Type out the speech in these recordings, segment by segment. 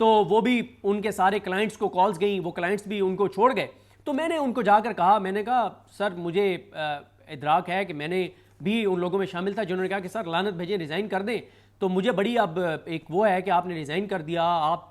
تو وہ بھی ان کے سارے کلائنٹس کو کالز گئیں, وہ کلائنٹس بھی ان کو چھوڑ گئے. تو میں نے ان کو جا کر کہا, میں نے کہا سر مجھے ادراک ہے کہ میں نے بھی ان لوگوں میں شامل تھا جنہوں نے کہا کہ سر لعنت بھیجیں, ریزائن کر دیں. تو مجھے بڑی اب ایک وہ ہے کہ آپ نے ریزائن کر دیا, آپ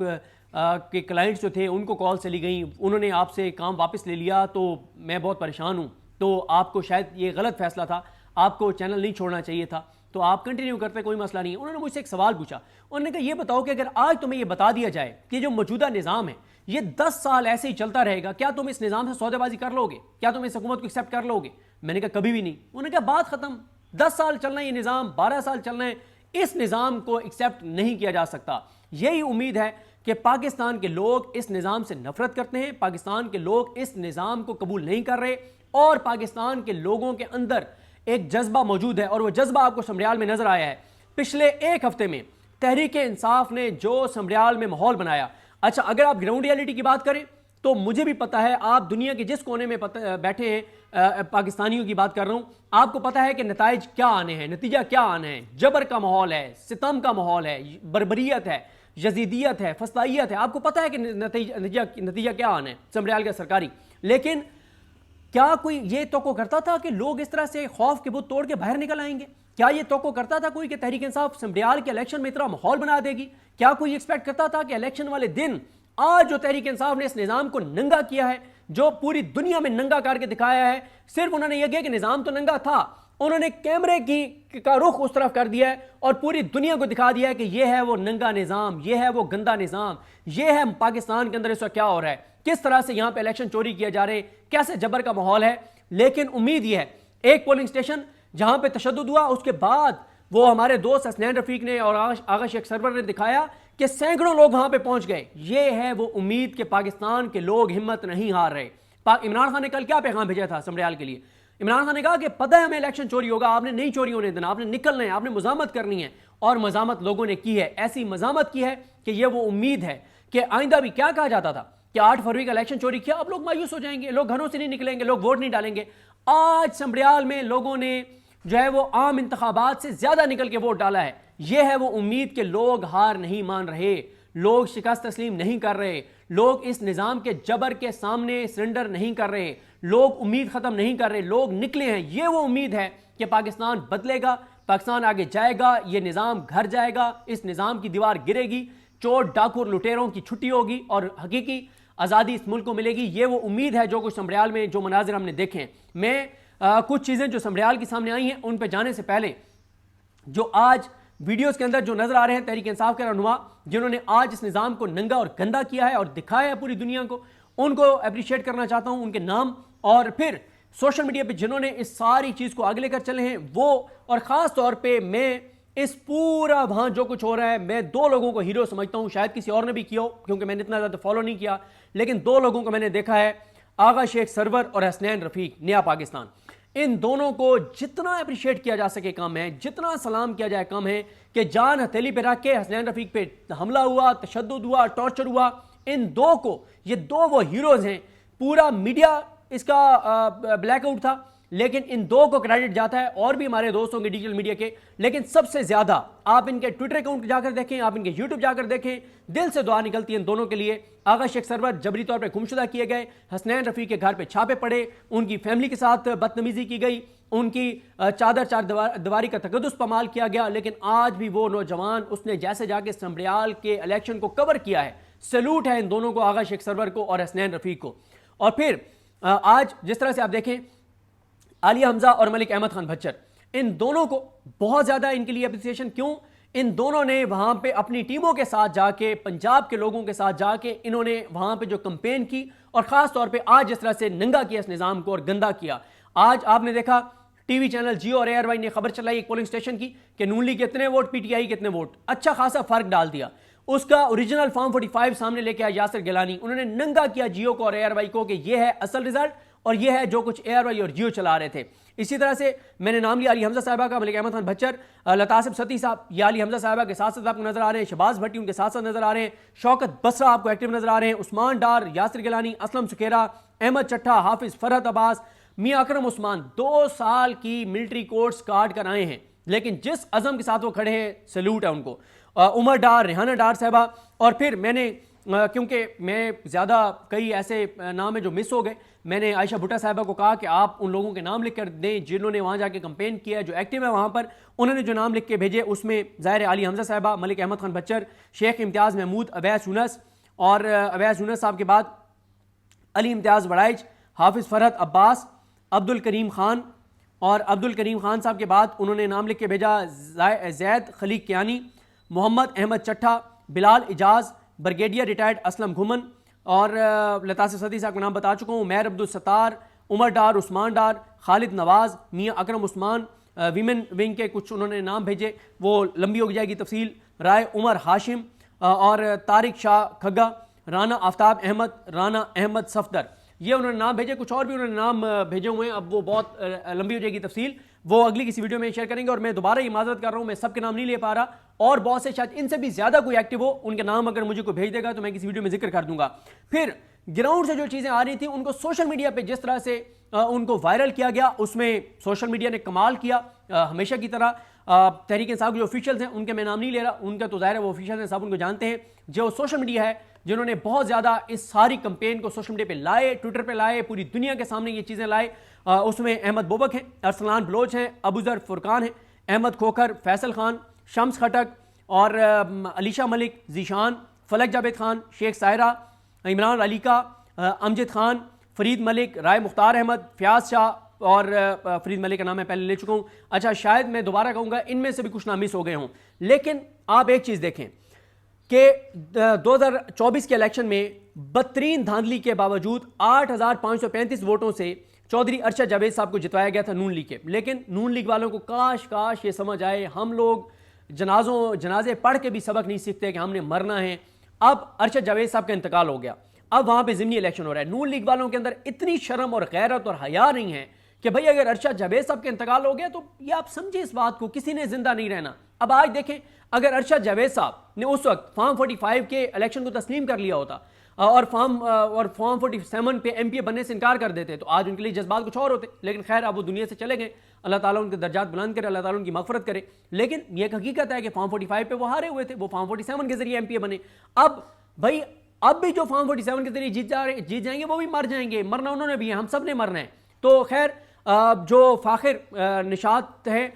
کے کلائنٹس جو تھے ان کو کال چلی گئیں, انہوں نے آپ سے کام واپس لے لیا, تو میں بہت پریشان ہوں. تو آپ کو شاید یہ غلط فیصلہ تھا, آپ کو چینل نہیں چھوڑنا چاہیے تھا, تو آپ کنٹینیو کرتے کوئی مسئلہ نہیں ہے. انہوں نے مجھ سے ایک سوال پوچھا, انہوں نے کہا یہ بتاؤ کہ اگر آج تمہیں یہ بتا دیا جائے کہ جو موجودہ نظام ہے یہ 10 سال ایسے ہی چلتا رہے گا, کیا تم اس نظام سے سودے بازی کر لو گے؟ کیا تم اس حکومت کو ایکسیپٹ کر لو گے؟ میں نے کہا کبھی بھی نہیں. انہوں نے کہا بات ختم, 10 سال چلنا ہے یہ نظام, 12 سال چلنا ہے, اس نظام کو ایکسیپٹ نہیں کیا جا سکتا. یہی امید ہے کہ پاکستان کے لوگ اس نظام سے نفرت کرتے ہیں, پاکستان کے لوگ اس نظام کو قبول نہیں کر رہے, اور پاکستان کے لوگوں کے اندر ایک جذبہ موجود ہے, اور وہ جذبہ آپ کو سمریال میں نظر آیا ہے. پچھلے ایک ہفتے میں تحریک انصاف نے جو سمریال میں ماحول بنایا, اچھا اگر آپ گراؤنڈ ریئلٹی کی بات کریں تو مجھے بھی پتا ہے, آپ دنیا کے جس کونے میں بیٹھے ہیں, پاکستانیوں کی بات کر رہا ہوں, آپ کو پتا ہے کہ نتائج کیا آنے ہیں, نتیجہ کیا آنے ہیں. جبر کا ماحول ہے, ستم کا ماحول ہے, بربریت ہے, یزیدیت ہے, فسطائیت ہے, آپ کو پتا ہے کہ نتیجہ کیا آنا ہے سمریال کا سرکاری. لیکن کیا کوئی یہ توقع کرتا تھا کہ لوگ اس طرح سے خوف کے بت توڑ کے باہر نکل آئیں گے؟ کیا یہ توقع کرتا تھا کوئی کہ تحریک انصاف سمریال کے الیکشن میں اتنا ماحول بنا دے گی؟ کیا کوئی ایکسپیکٹ کرتا تھا کہ الیکشن والے دن آج جو تحریک انصاف نے اس نظام کو ننگا کیا ہے, جو پوری دنیا میں ننگا کر کے دکھایا ہے, صرف انہوں نے یہ کہا کہ نظام تو ننگا تھا, انہوں نے کیمرے کا رخ اس طرف کر دیا ہے اور پوری دنیا کو دکھا دیا ہے کہ یہ ہے وہ ننگا نظام, یہ ہے وہ گندا نظام, یہ ہے پاکستان کے اندر اس وقت کیا ہو رہا ہے, کس طرح سے یہاں پہ الیکشن چوری کیا جا رہے, کیسے جبر کا ماحول ہے. لیکن امید یہ ہے, ایک پولنگ سٹیشن جہاں پہ تشدد ہوا, اس کے بعد وہ ہمارے دوست حسنین رفیق نے اور آغا شیخ سرور نے دکھایا کہ سینکڑوں لوگ وہاں پہ پہنچ گئے. یہ ہے وہ امید کہ پاکستان کے لوگ ہمت نہیں ہار رہے. عمران خان نے کل کیا پیغام بھیجا تھا سمریال کے لیے؟ عمران خان نے کہا کہ پتہ ہے ہمیں الیکشن چوری ہوگا, آپ نے نہیں چوری ہونے دینا, آپ نے نکلنا ہے, آپ نے مزاحمت کرنی ہے. اور مزاحمت لوگوں نے کی ہے, ایسی مزاحمت کی ہے کہ یہ وہ امید ہے کہ آئندہ بھی کیا کہا جاتا تھا کہ 8 فروری کا الیکشن چوری کیا, اب لوگ مایوس ہو جائیں گے, لوگ گھروں سے نہیں نکلیں گے, لوگ ووٹ نہیں ڈالیں گے. آج سمریال میں لوگوں نے جو ہے وہ عام انتخابات سے زیادہ نکل کے ووٹ ڈالا ہے. یہ ہے وہ امید کہ لوگ ہار نہیں مان رہے, لوگ شکست تسلیم نہیں کر رہے, لوگ اس نظام کے جبر کے سامنے سرنڈر نہیں کر رہے, لوگ امید ختم نہیں کر رہے, لوگ نکلے ہیں. یہ وہ امید ہے کہ پاکستان بدلے گا, پاکستان آگے جائے گا, یہ نظام گھر جائے گا, اس نظام کی دیوار گرے گی, چور ڈاکو لٹیروں کی چھٹی ہوگی اور حقیقی آزادی اس ملک کو ملے گی. یہ وہ امید ہے جو کچھ سمریال میں جو مناظر ہم نے دیکھے ہیں. میں کچھ چیزیں جو سمریال کے سامنے آئی ہیں ان پہ جانے سے پہلے, جو آج ویڈیوز کے اندر جو نظر آ رہے ہیں تحریک انصاف کے رہنما جنہوں نے آج اس نظام کو ننگا اور گندا کیا ہے اور دکھایا ہے پوری دنیا کو, ان کو اپریشیٹ کرنا چاہتا ہوں, ان کے نام. اور پھر سوشل میڈیا پہ جنہوں نے اس ساری چیز کو آگے لے کر چلے ہیں وہ, اور خاص طور پہ میں اس پورا وہاں جو کچھ ہو رہا ہے, میں 2 لوگوں کو ہیرو سمجھتا ہوں, شاید کسی اور نے بھی کیا ہو کیونکہ میں نے اتنا زیادہ فالو نہیں کیا, لیکن 2 لوگوں کو میں نے دیکھا ہے, آغا شیخ سرور اور حسنین رفیق نیا پاکستان. ان دونوں کو جتنا اپریشیٹ کیا جا سکے کم ہے, جتنا سلام کیا جائے کم ہے کہ جان ہتھیلی پہ رکھ کے حسنین رفیق پہ حملہ ہوا, تشدد ہوا, ٹارچر ہوا. ان 2 کو, یہ 2 وہ ہیروز ہیں, پورا میڈیا اس کا بلیک آؤٹ تھا, لیکن ان 2 کو کریڈٹ جاتا ہے, اور بھی ہمارے دوستوں کے ڈیجیٹل میڈیا کے, لیکن سب سے زیادہ آپ ان کے ٹویٹر اکاؤنٹ جا کر دیکھیں, آپ ان کے یوٹیوب جا کر دیکھیں, دل سے دعا نکلتی ہے ان دونوں کے لیے. آغا شیخ سرور جبری طور پہ گمشدہ کیے گئے, حسنین رفیق کے گھر پہ چھاپے پڑے, ان کی فیملی کے ساتھ بدتمیزی کی گئی, ان کی چار دیواری کا تقدس پامال کیا گیا. لیکن آج بھی وہ نوجوان, اس نے جیسے جا کے سمریال کے الیکشن کو کور کیا ہے, سیلوٹ ہے ان دونوں کو, آغا شیخ سرور کو اور حسنین رفیق کو. اور پھر آج جس طرح سے آپ دیکھیں عالیہ حمزہ اور ملک احمد خان بھچر, ان دونوں کو بہت زیادہ ان کے لیے اپریسیشن. کیوں؟ ان دونوں نے وہاں پہ اپنی ٹیموں کے ساتھ جا کے, پنجاب کے لوگوں کے ساتھ جا کے انہوں نے وہاں پہ جو کمپین کی, اور خاص طور پہ آج جس طرح سے ننگا کیا اس نظام کو اور گندا کیا. آج آپ نے دیکھا ٹی وی چینل جیو اور ARY نے خبر چلائی ایک پولنگ سٹیشن کی کہ نون لیگ کتنے ووٹ, PTI کتنے ووٹ, اچھا خاصا فرق ڈال دیا. اس کا اوریجنل فارم 45 سامنے لے کے آیا یاسر گیلانی, انہوں نے ننگا کیا جیو کو اور ARY کو کہ یہ ہے اصل رزلٹ اور یہ ہے جو کچھ ARY اور جیو چلا رہے تھے. اسی طرح سے میں نے نام لیا علی حمزہ صاحبہ کا, ملک احمد خان بھچر, لطاسب ستی صاحب, یہ علی حمزہ صاحبہ کے ساتھ ساتھ آپ کو نظر آ رہے ہیں, شہباز بھٹی ان کے ساتھ ساتھ نظر آ رہے ہیں, شوکت بسرا آپ کو ایکٹیو نظر آ رہے ہیں, عثمان ڈار, یاسر گیلانی, اسلم سکیرا, احمد چٹھا, حافظ فرحت عباس, میاں اکرم عثمان 2 سال کی ملٹری کورس کاٹ کر آئے ہیں, لیکن جس عزم کے ساتھ وہ کھڑے ہیں سیلوٹ ہے ان کو. عمر ڈار, ریحانہ ڈار صاحبہ, اور پھر میں نے کیونکہ میں زیادہ کئی ایسے نام ہیں جو مس ہو گئے, میں نے عائشہ بھٹا صاحبہ کو کہا کہ آپ ان لوگوں کے نام لکھ کر دیں جنہوں نے وہاں جا کے کمپین کیا ہے, جو ایکٹیو ہے وہاں پر, انہوں نے جو نام لکھ کے بھیجے اس میں ظاہر علی حمزہ صاحبہ, ملک احمد خان بچر, شیخ امتیاز محمود, اویس یونس, اور اویس یونس صاحب کے بعد علی امتیاز وڑائچ, حافظ فرحت عباس, عبد الکریم خان, اور عبد الکریم خان صاحب کے بعد انہوں نے نام لکھ کے بھیجا زید خلیق کیانی, محمد احمد چٹھا, بلال اجاز, بریگیڈیئر ریٹائرڈ اسلم گھمن, اور لطاف صدی صاحب کا نام بتا چکا ہوں, مہر عبدالستار, عمر ڈار, عثمان ڈار, خالد نواز, میاں اکرم عثمان, ویمن ونگ کے کچھ انہوں نے نام بھیجے, وہ لمبی ہو جائے گی تفصیل, رائے عمر ہاشم, اور طارق شاہ کھگا, رانا آفتاب احمد, رانا احمد صفدر, یہ انہوں نے نام بھیجے. کچھ اور بھی انہوں نے نام بھیجے ہوئے ہیں, اب وہ بہت لمبی ہو جائے گی تفصیل, وہ اگلی کسی ویڈیو میں شیئر کریں گے. اور میں دوبارہ یہ معذرت کر رہا ہوں, میں سب کے نام نہیں لے پا رہا, اور بہت سے شاید ان سے بھی زیادہ کوئی ایکٹیو ہو, ان کے نام اگر مجھے کوئی بھیج دے گا تو میں کسی ویڈیو میں ذکر کر دوں گا. پھر گراؤنڈ سے جو چیزیں آ رہی تھیں ان کو سوشل میڈیا پہ جس طرح سے ان کو وائرل کیا گیا, اس میں سوشل میڈیا نے کمال کیا ہمیشہ کی طرح. تحریک انصاف کے جو آفیشیلز ہیں ان کے میں نام نہیں لے رہا, ان کا تو ظاہر ہے وہ آفیشیلز ہیں, سب ان کو جانتے ہیں. جو سوشل میڈیا ہے جنہوں نے بہت زیادہ اس ساری کمپین کو سوشل میڈیا پہ لائے, ٹویٹر پہ لائے, پوری دنیا کے سامنے یہ چیزیں لائے, اس میں احمد بوبک ہیں, ارسلان بلوچ ہیں, ابوذر فرقان ہیں, احمد کھوکھر, فیصل خان, شمس خٹک, اور علیشہ ملک, ذیشان, فلک جاوید خان, شیخ سائرہ, عمران علی کا, امجد خان, فرید ملک, رائے مختار احمد, فیاض شاہ, اور فرید ملک کا نام میں پہلے لے چکا ہوں. اچھا شاید میں دوبارہ کہوں گا ان میں سے بھی کچھ نام مس ہو گئے ہوں, لیکن آپ ایک چیز دیکھیں کہ 2024 کے الیکشن میں بدترین دھاندلی کے باوجود 8,535 ووٹوں سے چودھری ارشد جاوید صاحب کو جتوایا گیا تھا نون لیگ کے. لیکن نون لیگ والوں کو کاش یہ سمجھ آئے, ہم لوگ جنازے پڑھ کے بھی سبق نہیں سیکھتے کہ ہم نے مرنا ہے. اب ارشد جاوید صاحب کا انتقال ہو گیا, اب وہاں پہ ضمنی الیکشن ہو رہا ہے. نون لیگ والوں کے اندر اتنی شرم اور غیرت اور حیا نہیں ہے کہ بھئی اگر ارشد جاوید صاحب کا انتقال ہو گیا تو یہ آپ سمجھیں اس بات کو, کسی نے زندہ نہیں رہنا. اب آج دیکھیں اگر ارشد جاوید صاحب نے اس وقت فارم 45 کے الیکشن کو تسلیم کر لیا ہوتا اور فارم 47 پہ ایم پی اے بننے سے انکار کر دیتے تو آج ان کے لیے جذبات کچھ اور ہوتے. لیکن خیر اب وہ دنیا سے چلے گئے, اللہ تعالیٰ ان کے درجات بلند کرے, اللہ تعالیٰ ان کی مغفرت کرے. لیکن یہ ایک حقیقت ہے کہ فارم 45 پہ وہ ہارے ہوئے تھے, وہ فارم 47 کے ذریعے ایم پی اے بنے. اب بھائی اب بھی جو فارم 47 کے ذریعے جیت جائیں گے وہ بھی مر جائیں گے, مرنا انہوں نے بھی ہے, ہم سب نے مرنا ہے. تو خیر جو فاخر نشاط ہے,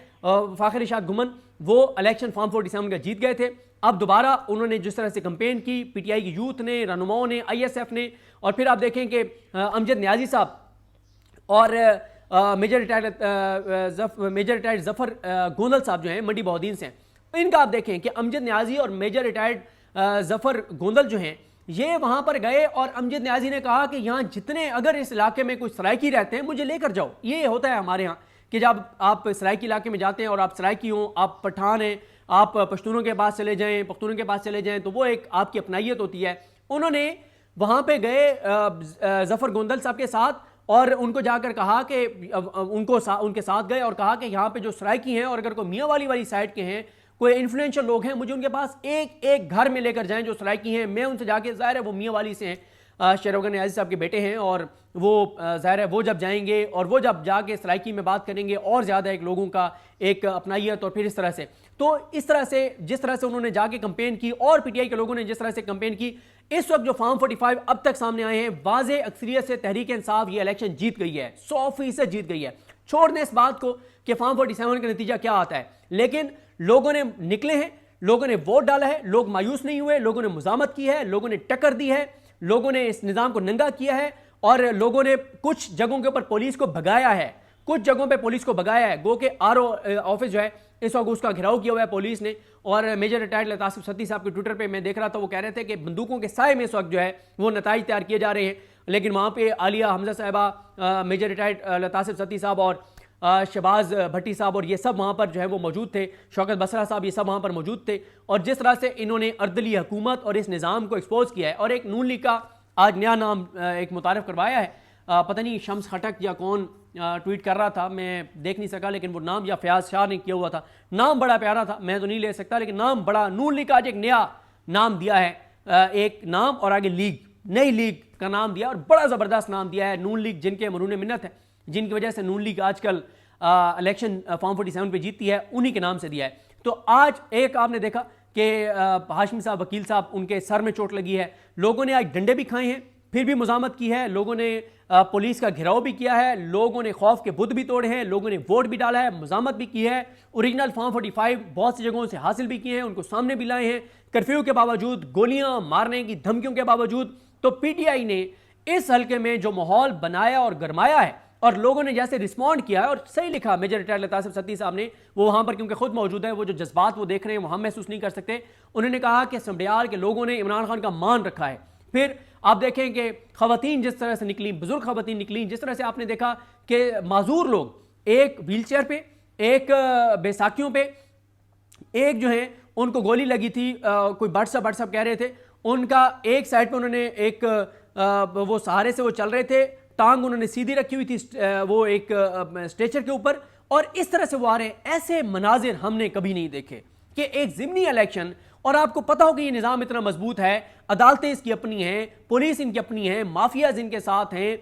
فاخر نشاط گھمن, وہ الیکشن فارم 47 کا جیت گئے تھے. اب دوبارہ انہوں نے جس طرح سے کمپین کی, پی ٹی آئی کی یوتھ نے, رہنماؤں نے, آئی ایس ایف نے, اور پھر آپ دیکھیں کہ امجد نیازی صاحب اور میجر ریٹائرڈ ظفر گوندل صاحب جو ہیں منڈی بہودین سے ہیں, ان کا آپ دیکھیں کہ امجد نیازی اور میجر ریٹائرڈ ظفر گوندل جو ہیں یہ وہاں پر گئے, اور امجد نیازی نے کہا کہ یہاں جتنے اگر اس علاقے میں کوئی سرائکی رہتے ہیں مجھے لے کر جاؤ. یہ ہوتا ہے ہمارے ہاں کہ جب آپ سرائکی علاقے میں جاتے ہیں اور آپ سرائکی ہوں, آپ پٹھان ہیں, آپ پشتونوں کے پاس چلے جائیں, پختونوں کے پاس چلے جائیں, تو وہ ایک آپ کی اپنائیت ہوتی ہے. انہوں نے وہاں پہ گئے ظفر گوندل صاحب کے ساتھ اور ان کو جا کر کہا کہ ان کے ساتھ گئے اور کہا کہ یہاں پہ جو سرائکی ہیں اور اگر کوئی میاں والی سائڈ کے ہیں, کوئی انفلوئنشل لوگ ہیں, مجھے ان کے پاس ایک گھر میں لے کر جائیں جو سرائکی ہیں, میں ان سے جا کے, ظاہر ہے وہ میاں والی سے ہیں, شریف نیازی صاحب کے بیٹے ہیں, اور وہ ظاہر ہے وہ جب جائیں گے اور وہ جب جا کے سرائکی میں بات کریں گے اور زیادہ ایک لوگوں کا ایک اپنائیت, اور پھر اس طرح سے جس طرح سے انہوں نے جا کے کمپین کی اور پی ٹی آئی کے لوگوں نے جس طرح سے کمپین کی, اس وقت جو فارم 45 اب تک سامنے آئے ہیں واضح اکثریت سے تحریک انصاف یہ الیکشن جیت گئی ہے, 100% جیت گئی ہے. چھوڑ دیں اس بات کو کہ فارم 47 کا نتیجہ کیا آتا ہے, لیکن لوگوں نے نکلے ہیں, لوگوں نے ووٹ ڈالا ہے, لوگ مایوس نہیں ہوئے, لوگوں نے مزاحمت کی ہے, لوگوں نے ٹکر دی ہے, لوگوں نے اس نظام کو ننگا کیا ہے, اور لوگوں نے کچھ جگہوں کے اوپر پولیس کو بھگایا ہے, کچھ جگہوں پہ پولیس کو بھگایا ہے. گو کہ آر او آفس جو ہے اس وقت اس کا گھراؤ کیا ہوا ہے پولیس نے. اور میجر ریٹائرڈ لطاف صدی صاحب کے ٹویٹر پہ میں دیکھ رہا تھا, وہ کہہ رہے تھے کہ بندوقوں کے سائے میں اس وقت جو ہے وہ نتائج تیار کیے جا رہے ہیں, لیکن وہاں پہ عالیہ حمزہ صاحبہ, میجر ریٹائرڈ لطاف صدی صاحب اور شہباز بھٹی صاحب اور یہ سب وہاں پر جو ہے وہ موجود تھے, شوکت بسرا صاحب, یہ سب وہاں پر موجود تھے. اور جس طرح سے انہوں نے اردلی حکومت اور اس نظام کو ایکسپوز کیا ہے, اور ایک نون لیگ کا آج نیا نام ایک متعارف کروایا ہے, پتہ نہیں شمس خٹک یا کون ٹویٹ کر رہا تھا, میں دیکھ نہیں سکا, لیکن وہ نام یا فیاض شاہ نے کیا ہوا تھا, نام بڑا پیارا تھا, میں تو نہیں لے سکتا, لیکن نام بڑا, نون لیگ کا آج ایک نیا نام دیا ہے, ایک نام اور آگے لیگ, نئی لیگ کا نام دیا, اور بڑا زبردست نام دیا ہے. نون لیگ جن کے مرہون منت ہے, جن کی وجہ سے نون لیگ آج کل الیکشن فارم 47 پہ جیتتی ہے, انہی کے نام سے دیا ہے. تو آج ایک آپ نے دیکھا کہ ہاشمی صاحب وکیل صاحب ان کے سر میں چوٹ لگی ہے. لوگوں نے آج ڈنڈے بھی کھائے ہیں پھر بھی مزاحمت کی ہے, لوگوں نے پولیس کا گھیراؤ بھی کیا ہے, لوگوں نے خوف کے بت بھی توڑے ہیں, لوگوں نے ووٹ بھی ڈالا ہے, مزاحمت بھی کی ہے, اوریجنل فارم 45 بہت سی جگہوں سے حاصل بھی کیے ہیں, ان کو سامنے بھی لائے ہیں, کرفیو کے باوجود, گولیاں مارنے کی دھمکیوں کے باوجود. تو پی ٹی آئی نے اس حلقے میں جو ماحول بنایا اور گرمایا ہے اور لوگوں نے جیسے رسپونڈ کیا ہے, اور صحیح لکھا میجر ریٹائر لطاف ستی صاحب نے, وہ وہاں پر کیونکہ خود موجود ہے, وہ جو جذبات وہ دیکھ رہے ہیں وہ ہم محسوس نہیں کر سکتے. انہوں نے کہا کہ سمڈیال کے لوگوں نے عمران خان کا مان رکھا ہے. پھر آپ دیکھیں کہ خواتین جس طرح سے نکلیں, بزرگ خواتین نکلیں, جس طرح سے آپ نے دیکھا کہ معذور لوگ ایک ویل چیئر پہ, ایک بیساکھیوں پہ, ایک جو ہے ان کو گولی لگی تھی, کوئی بٹ سب کہہ رہے تھے, ان کا ایک سائڈ پہ انہوں نے ایک وہ سہارے سے وہ چل رہے تھے, ٹانگ انہوں نے سیدھی رکھی ہوئی تھی وہ ایک اسٹریچر کے اوپر, اور اس طرح سے وہ آ رہے ہیں. ایسے مناظر ہم نے کبھی نہیں دیکھے کہ ایک ضمنی الیکشن, اور آپ کو پتا ہو کہ یہ نظام اتنا مضبوط ہے, عدالتیں اس کی اپنی ہیں, پولیس ان کی اپنی ہیں, مافیاز ان کے ساتھ ہیں,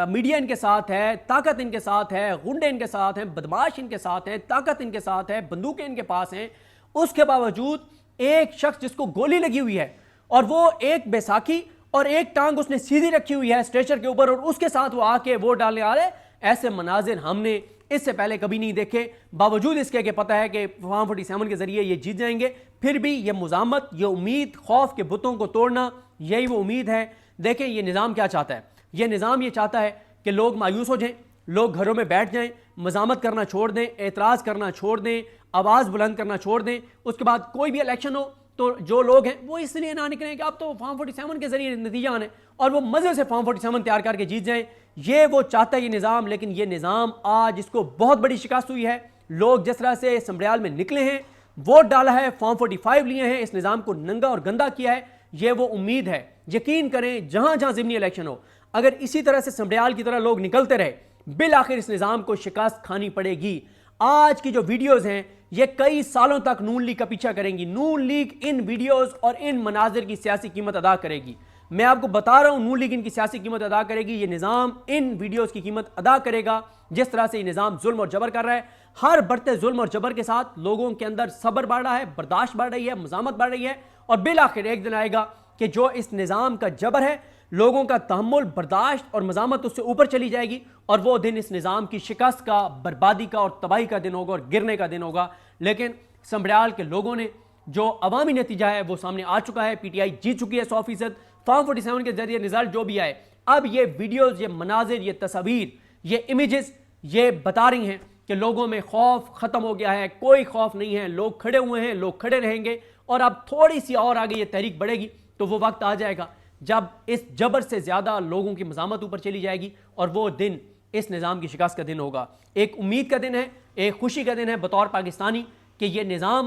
میڈیا ان کے ساتھ ہے, طاقت ان کے ساتھ ہے, غنڈے ان کے ساتھ ہیں, بدماش ان کے ساتھ ہیں, طاقت ان کے ساتھ ہے, بندوقیں ان کے پاس ہیں. اس کے باوجود ایک شخص جس کو گولی لگی ہوئی ہے اور وہ ایک بیساکھی اور ایک ٹانگ اس نے سیدھی رکھی ہوئی ہے اسٹریچر کے اوپر, اور اس کے ساتھ وہ آ کے ووٹ ڈالنے آ رہے, ایسے مناظر ہم نے اس سے پہلے کبھی نہیں دیکھے. باوجود اس کے پتہ ہے کہ فارم 47 کے ذریعے یہ جیت جائیں گے, پھر بھی یہ مزاحمت, یہ امید, خوف کے بتوں کو توڑنا, یہی وہ امید ہے. دیکھیں یہ نظام کیا چاہتا ہے, یہ نظام یہ چاہتا ہے کہ لوگ مایوس ہو جائیں, لوگ گھروں میں بیٹھ جائیں, مزاحمت کرنا چھوڑ دیں, اعتراض کرنا چھوڑ دیں, آواز بلند کرنا چھوڑ دیں. اس کے بعد کوئی بھی الیکشن ہو تو جو لوگ ہیں وہ اس لیے نہ نکلیں کہ اب تو فارم 47 کے ذریعے نتیجہ آنے, اور وہ مزے سے فارم 47 تیار کر کے جیت جائیں. یہ وہ چاہتا ہے یہ نظام, لیکن یہ نظام آج اس کو بہت بڑی شکست ہوئی ہے. لوگ جس طرح سے سمڈیال میں نکلے ہیں, ووٹ ڈالا ہے, فارم 45 لیے ہیں, اس نظام کو ننگا اور گندا کیا ہے, یہ وہ امید ہے. یقین کریں جہاں جہاں ضمنی الیکشن ہو, اگر اسی طرح سے سمڈیال کی طرح لوگ نکلتے رہے, بالآخر اس نظام کو شکست کھانی پڑے گی. آج کی جو ویڈیوز ہیں یہ کئی سالوں تک نون لیگ کا پیچھا کریں گی. نون لیگ ان ویڈیوز اور ان مناظر کی سیاسی قیمت ادا کرے گی. میں آپ کو بتا رہا ہوں, نون لیگ ان کی سیاسی قیمت ادا کرے گی. یہ نظام ان ویڈیوز کی قیمت ادا کرے گا. جس طرح سے یہ نظام ظلم اور جبر کر رہا ہے, ہر بڑھتے ظلم اور جبر کے ساتھ لوگوں کے اندر صبر بڑھ رہا ہے, برداشت بڑھ رہی ہے, مزاحمت بڑھ رہی ہے, اور بالآخر ایک دن آئے گا کہ جو اس نظام کا جبر ہے, لوگوں کا تحمل, برداشت اور مزاحمت اس سے اوپر چلی جائے گی, اور وہ دن اس نظام کی شکست کا, بربادی کا اور تباہی کا دن ہوگا اور گرنے کا دن ہوگا. لیکن سمڈیال کے لوگوں نے جو عوامی نتیجہ ہے وہ سامنے آ چکا ہے. پی ٹی آئی جیت چکی ہے 100%. فارم 47 کے ذریعے رزلٹ جو بھی آئے, اب یہ ویڈیوز, یہ مناظر, یہ تصاویر, یہ امیجز یہ بتا رہی ہیں کہ لوگوں میں خوف ختم ہو گیا ہے. کوئی خوف نہیں ہے, لوگ کھڑے ہوئے ہیں, لوگ کھڑے رہیں گے, اور اب تھوڑی سی اور آگے یہ تحریک بڑھے گی تو وہ وقت آ جائے گا جب اس جبر سے زیادہ لوگوں کی مزاحمت اوپر چلی جائے گی, اور وہ دن اس نظام کی شکست کا دن ہوگا. ایک امید کا دن ہے, ایک خوشی کا دن ہے بطور پاکستانی کہ یہ نظام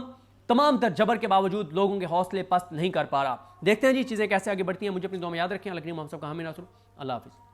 تمام تر جبر کے باوجود لوگوں کے حوصلے پست نہیں کر پا رہا. دیکھتے ہیں جی چیزیں کیسے آگے بڑھتی ہیں. مجھے اپنی دعا میں یاد رکھیں. اللہ کریم ہم سب کا حامی ناصر. اللہ حافظ.